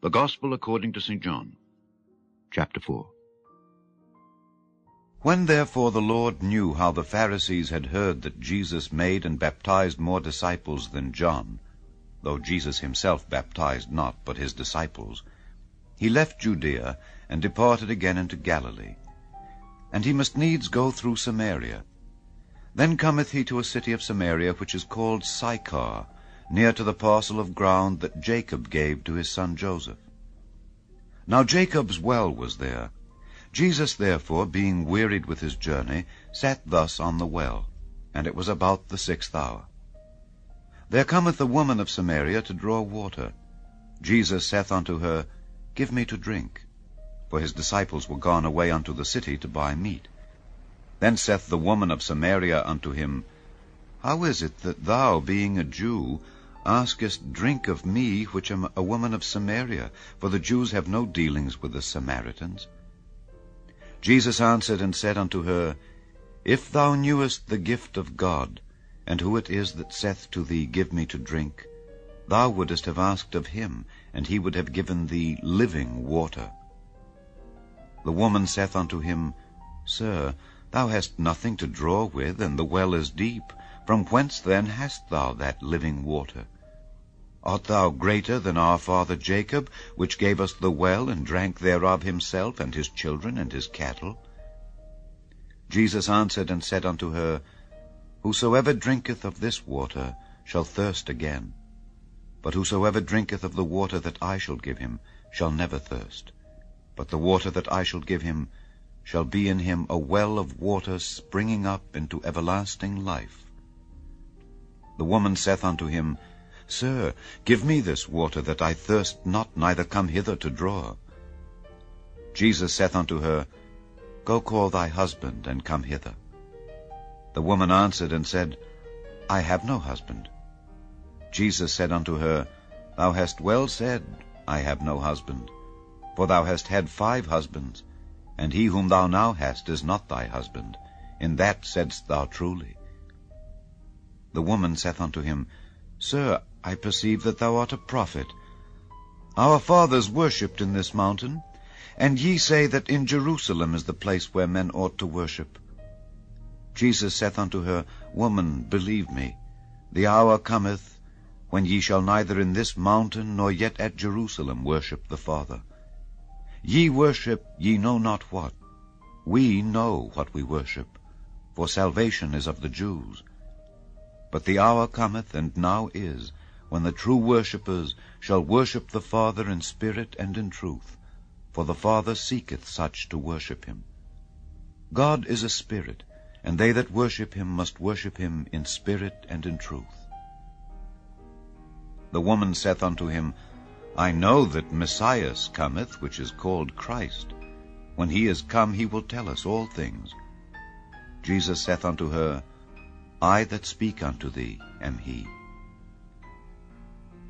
The Gospel according to St. John, chapter 4. When therefore the Lord knew how the Pharisees had heard that Jesus made and baptized more disciples than John, though Jesus himself baptized not, but his disciples, he left Judea, and departed again into Galilee. And he must needs go through Samaria. Then cometh he to a city of Samaria, which is called Sychar, near to the parcel of ground that Jacob gave to his son Joseph. Now Jacob's well was there. Jesus therefore, being wearied with his journey, sat thus on the well, and it was about the 6th hour. There cometh a woman of Samaria to draw water. Jesus saith unto her, Give me to drink. For his disciples were gone away unto the city to buy meat. Then saith the woman of Samaria unto him, How is it that thou, being a Jew, askest drink of me, which am a woman of Samaria? For the Jews have no dealings with the Samaritans. Jesus answered and said unto her, If thou knewest the gift of God, and who it is that saith to thee, Give me to drink, thou wouldest have asked of him, and he would have given thee living water. The woman saith unto him, Sir, thou hast nothing to draw with, and the well is deep. From whence then hast thou that living water? Art thou greater than our father Jacob, which gave us the well, and drank thereof himself, and his children, and his cattle? Jesus answered and said unto her, Whosoever drinketh of this water shall thirst again. But whosoever drinketh of the water that I shall give him shall never thirst. But the water that I shall give him shall be in him a well of water springing up into everlasting life. The woman saith unto him, Sir, give me this water, that I thirst not, neither come hither to draw. Jesus saith unto her, Go call thy husband, and come hither. The woman answered and said, I have no husband. Jesus said unto her, Thou hast well said, I have no husband. For thou hast had 5 husbands, and he whom thou now hast is not thy husband. In that saidst thou truly. The woman saith unto him, Sir, I perceive that thou art a prophet. Our fathers worshipped in this mountain, and ye say that in Jerusalem is the place where men ought to worship. Jesus saith unto her, Woman, believe me, the hour cometh, when ye shall neither in this mountain nor yet at Jerusalem worship the Father. Ye worship ye know not what. We know what we worship, for salvation is of the Jews. But the hour cometh, and now is, when the true worshippers shall worship the Father in spirit and in truth, for the Father seeketh such to worship him. God is a spirit, and they that worship him must worship him in spirit and in truth. The woman saith unto him, I know that Messiah cometh, which is called Christ. When he is come, he will tell us all things. Jesus saith unto her, I that speak unto thee am he.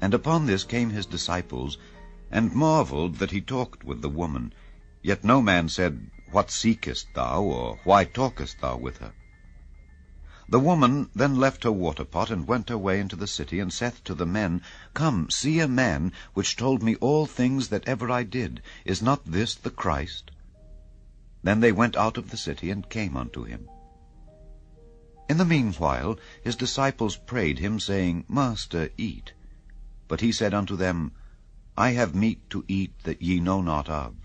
And upon this came his disciples, and marveled that he talked with the woman. Yet no man said, What seekest thou, or why talkest thou with her? The woman then left her water pot, and went her way into the city, and saith to the men, Come, see a man, which told me all things that ever I did. Is not this the Christ? Then they went out of the city, and came unto him. In the meanwhile his disciples prayed him, saying, Master, eat. But he said unto them, I have meat to eat that ye know not of.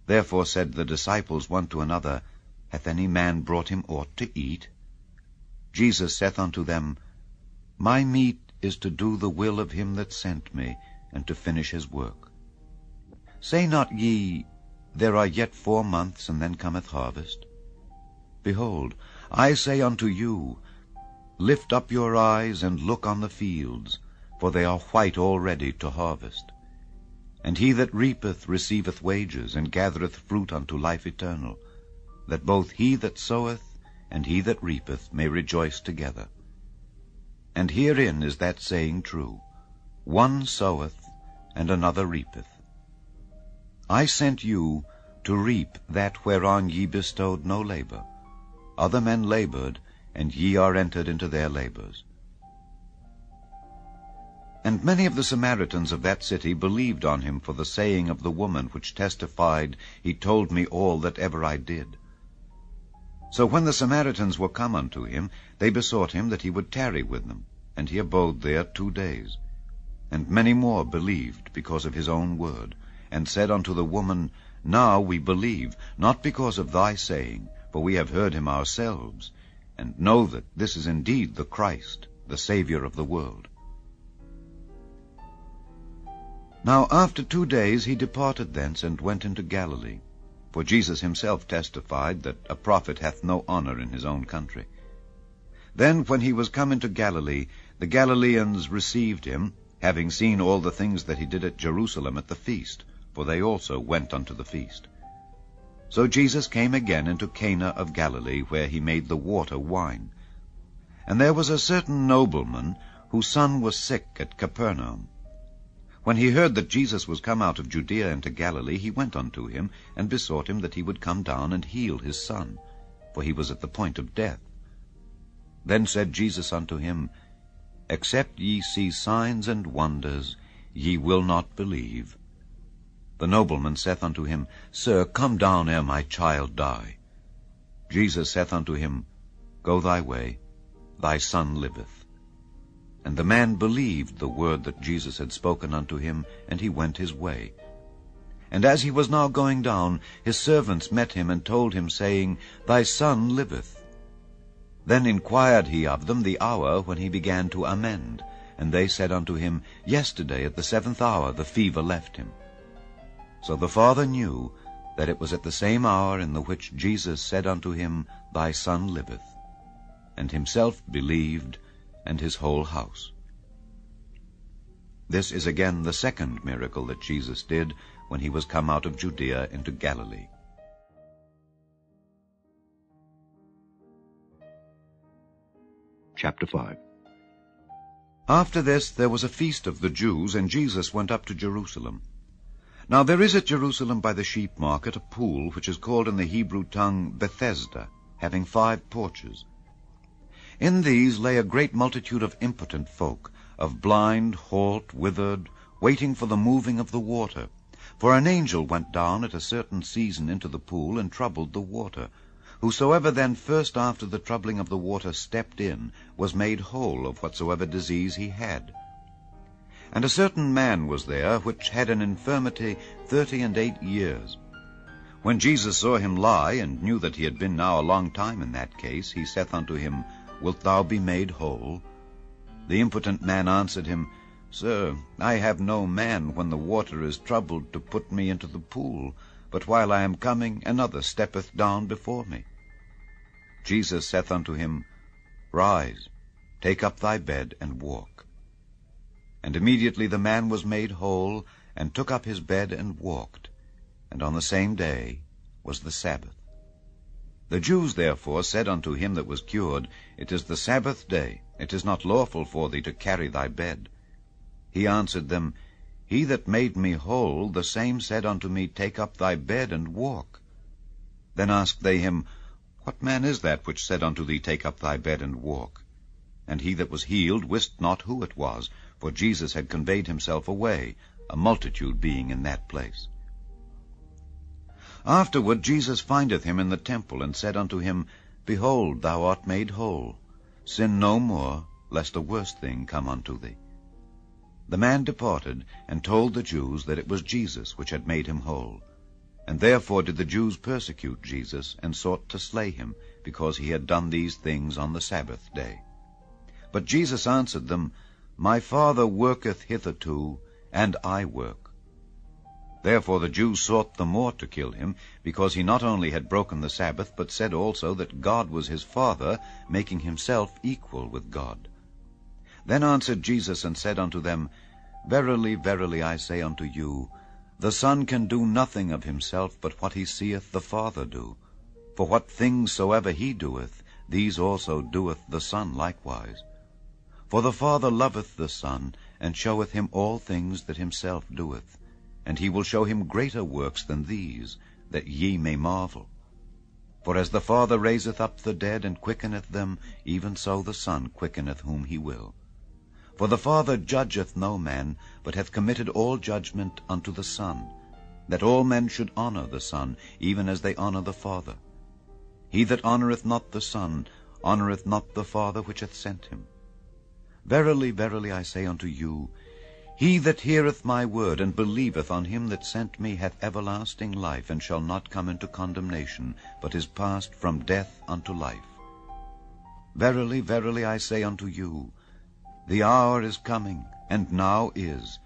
Therefore said the disciples one to another, Hath any man brought him aught to eat? Jesus saith unto them, My meat is to do the will of him that sent me, and to finish his work. Say not ye, There are yet 4 months, and then cometh harvest? Behold, I say unto you, Lift up your eyes, and look on the fields, for they are white already to harvest. And he that reapeth receiveth wages, and gathereth fruit unto life eternal, that both he that soweth and he that reapeth may rejoice together. And herein is that saying true, One soweth, and another reapeth. I sent you to reap that whereon ye bestowed no labor. Other men labored, and ye are entered into their labors. And many of the Samaritans of that city believed on him for the saying of the woman, which testified, He told me all that ever I did. So when the Samaritans were come unto him, they besought him that he would tarry with them, and he abode there 2 days. And many more believed because of his own word, and said unto the woman, Now we believe, not because of thy saying, for we have heard him ourselves, and know that this is indeed the Christ, the Saviour of the world. Now after 2 days he departed thence, and went into Galilee. For Jesus himself testified that a prophet hath no honor in his own country. Then when he was come into Galilee, the Galileans received him, having seen all the things that he did at Jerusalem at the feast, for they also went unto the feast. So Jesus came again into Cana of Galilee, where he made the water wine. And there was a certain nobleman, whose son was sick at Capernaum. When he heard that Jesus was come out of Judea into Galilee, he went unto him, and besought him that he would come down and heal his son, for he was at the point of death. Then said Jesus unto him, Except ye see signs and wonders, ye will not believe. The nobleman saith unto him, Sir, come down ere my child die. Jesus saith unto him, Go thy way, thy son liveth. And the man believed the word that Jesus had spoken unto him, and he went his way. And as he was now going down, his servants met him, and told him, saying, Thy son liveth. Then inquired he of them the hour when he began to amend. And they said unto him, Yesterday at the 7th hour the fever left him. So the father knew that it was at the same hour in the which Jesus said unto him, Thy son liveth. And himself believed, and his whole house. This is again the second miracle that Jesus did when he was come out of Judea into Galilee. Chapter 5. After this there was a feast of the Jews, and Jesus went up to Jerusalem. Now there is at Jerusalem by the sheep market a pool, which is called in the Hebrew tongue Bethesda, having 5 porches. In these lay a great multitude of impotent folk, of blind, halt, withered, waiting for the moving of the water. For an angel went down at a certain season into the pool, and troubled the water. Whosoever then first after the troubling of the water stepped in, was made whole of whatsoever disease he had. And a certain man was there, which had an infirmity 38 years. When Jesus saw him lie, and knew that he had been now a long time in that case, he saith unto him, Wilt thou be made whole? The impotent man answered him, Sir, I have no man, when the water is troubled, to put me into the pool, but while I am coming, another steppeth down before me. Jesus saith unto him, Rise, take up thy bed, and walk. And immediately the man was made whole, and took up his bed, and walked. And on the same day was the Sabbath. The Jews therefore said unto him that was cured, It is the Sabbath day, it is not lawful for thee to carry thy bed. He answered them, He that made me whole, the same said unto me, Take up thy bed, and walk. Then asked they him, What man is that which said unto thee, Take up thy bed, and walk? And he that was healed wist not who it was, for Jesus had conveyed himself away, a multitude being in that place. Afterward Jesus findeth him in the temple, and said unto him, Behold, thou art made whole. Sin no more, lest a worse thing come unto thee. The man departed, and told the Jews that it was Jesus which had made him whole. And therefore did the Jews persecute Jesus, and sought to slay him, because he had done these things on the Sabbath day. But Jesus answered them, My Father worketh hitherto, and I work. Therefore the Jews sought the more to kill him, because he not only had broken the Sabbath, but said also that God was his Father, making himself equal with God. Then answered Jesus and said unto them, Verily, verily, I say unto you, the Son can do nothing of himself but what he seeth the Father do. For what things soever he doeth, these also doeth the Son likewise. For the Father loveth the Son, and showeth him all things that himself doeth. And he will show him greater works than these, that ye may marvel. For as the Father raiseth up the dead, and quickeneth them, even so the Son quickeneth whom he will. For the Father judgeth no man, but hath committed all judgment unto the Son, that all men should honor the Son, even as they honor the Father. He that honoureth not the Son honoureth not the Father which hath sent him. Verily, verily, I say unto you, he that heareth my word, and believeth on him that sent me, hath everlasting life, and shall not come into condemnation, but is passed from death unto life. Verily, verily, I say unto you, the hour is coming, and now is,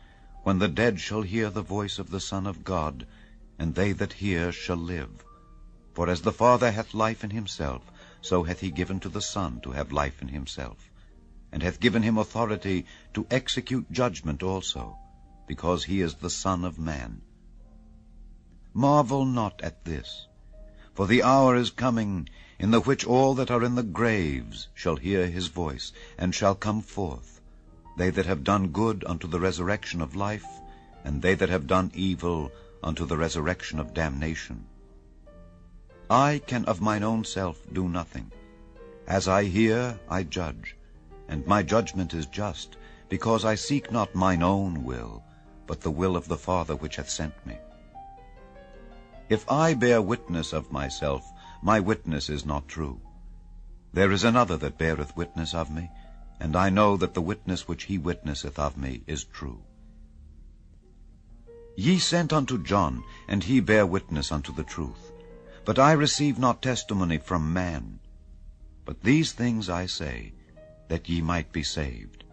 when the dead shall hear the voice of the Son of God, and they that hear shall live. For as the Father hath life in himself, so hath he given to the Son to have life in himself, and hath given him authority to execute judgment also, because he is the Son of Man. Marvel not at this, for the hour is coming, in the which all that are in the graves shall hear his voice, and shall come forth, they that have done good unto the resurrection of life, and they that have done evil unto the resurrection of damnation. I can of mine own self do nothing. As I hear, I judge, and my judgment is just, because I seek not mine own will, but the will of the Father which hath sent me. If I bear witness of myself, my witness is not true. There is another that beareth witness of me, and I know that the witness which he witnesseth of me is true. Ye sent unto John, and he bare witness unto the truth. But I receive not testimony from man. But these things I say, that ye might be saved.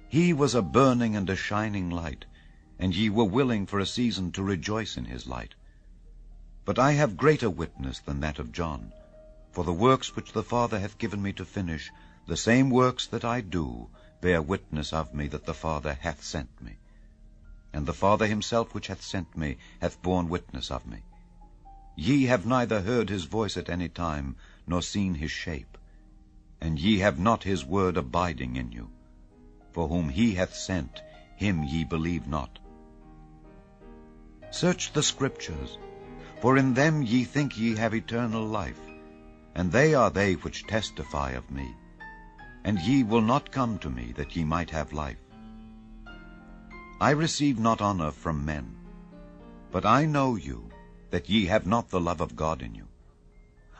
He was a burning and a shining light, and ye were willing for a season to rejoice in his light. But I have greater witness than that of John, for the works which the Father hath given me to finish, the same works that I do, bear witness of me that the Father hath sent me. And the Father himself which hath sent me hath borne witness of me. Ye have neither heard his voice at any time, nor seen his shape. And ye have not his word abiding in you. For whom he hath sent, him ye believe not. Search the Scriptures, for in them ye think ye have eternal life, and they are they which testify of me. And ye will not come to me, that ye might have life. I receive not honor from men, but I know you, that ye have not the love of God in you.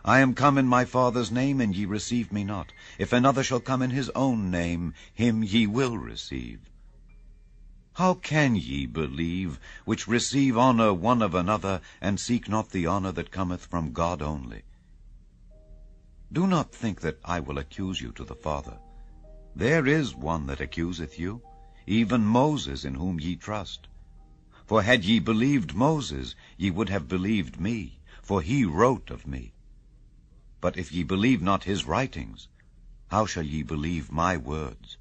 I am come in my Father's name, and ye receive me not. If another shall come in his own name, him ye will receive. How can ye believe, which receive honor one of another, and seek not the honor that cometh from God only? Do not think that I will accuse you to the Father. There is one that accuseth you, even Moses, in whom ye trust. For had ye believed Moses, ye would have believed me, for he wrote of me. But if ye believe not his writings, how shall ye believe my words?